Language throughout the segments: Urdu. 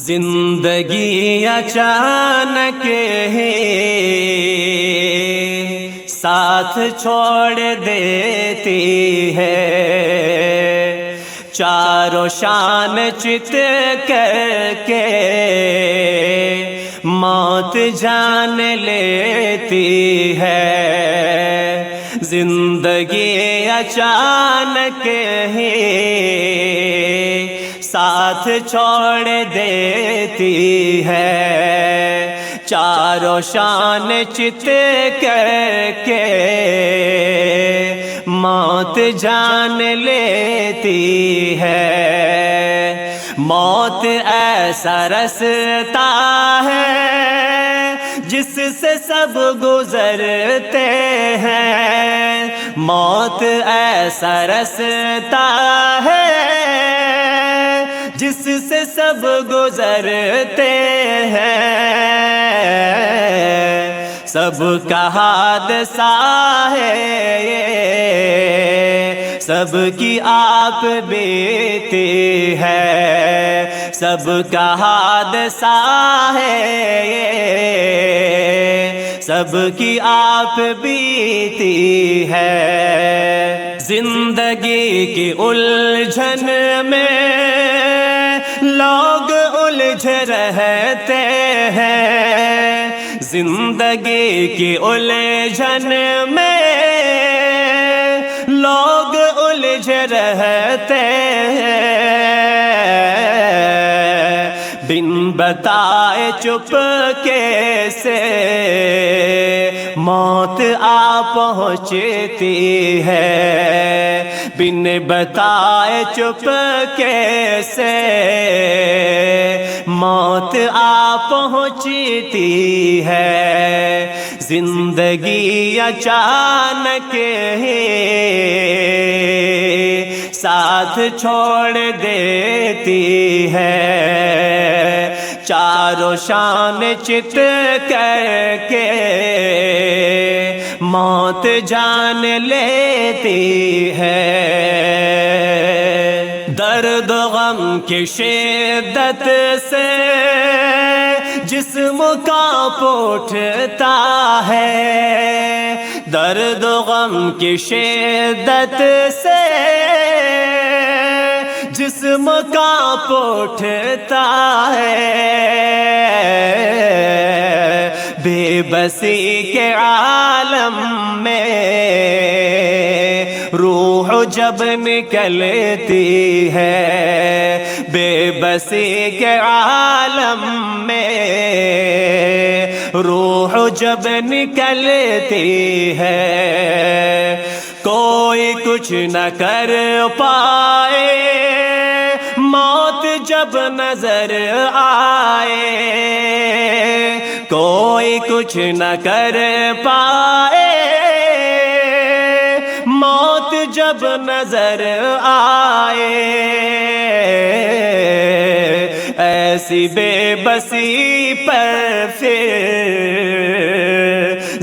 زندگی اچانک ہی ساتھ چھوڑ دیتی ہے، چاروں شان چت کر کے موت جان لیتی ہے۔ زندگی اچانک ہی ساتھ چھوڑ دیتی ہے، چاروں شان چت کر کے موت جان لیتی ہے۔ موت ایسا رستہ ہے جس سے سب گزرتے ہیں، موت ایسا رستہ ہے جس سے سب گزرتے ہیں، سب کا حادثہ ہے یہ، سب کی آپ بیتی ہے، سب کا حادثہ ہے یہ، سب کی آپ بیتی ہے۔ زندگی کی الجھن میں لوگ الجھ رہتے ہیں، زندگی کی الجھن میں لوگ الجھ رہتے ہیں، بن بتائے چپکے سے موت آ پہنچتی ہے، بن بتائے چپکے سے موت آ پہنچتی ہے۔ زندگی اچانک ہی ساتھ چھوڑ دیتی ہے، چاروں شان چت کر کے موت جان لیتی ہے۔ درد و غم کی شدت سے جسم کانپ اٹھتا ہے، درد و غم کی شدت سے جسم کانپ اٹھتا ہے، بے بسی کے عالم میں روح جب نکلتی ہے، بے بسی کے عالم میں روح جب نکلتی ہے، کوئی کچھ نہ کر پائے موت جب نظر آئے، کوئی کچھ نہ کر پائے موت جب نظر آئے، ایسی بے بسی پر پھر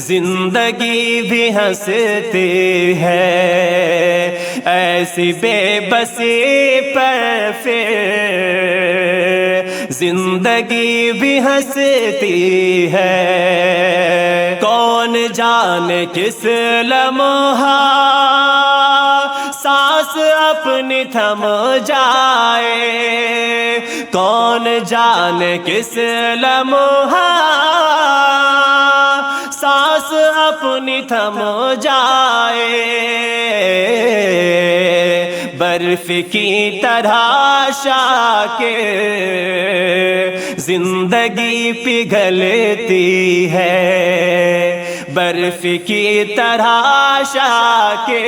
زندگی بھی ہنستی ہے، ایسی بے بسی پر پھر زندگی بھی ہنستی ہے۔ کون جانے کس لمحہ سانس اپنی تھم جائے، کون جانے کس لمحہ سانس اپنی تھم جائے، برف کی طرح شاہ کے زندگی پگھلتی ہے، برف کی طرح شاہ کے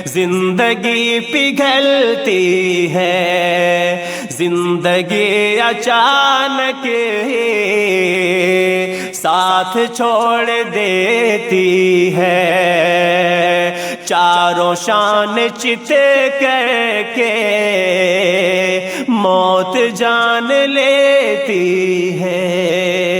زندگی پگھلتی ہے۔ زندگی اچانک ہی ساتھ چھوڑ دیتی ہے، چاروں شان چت کر کے موت جان لیتی ہے۔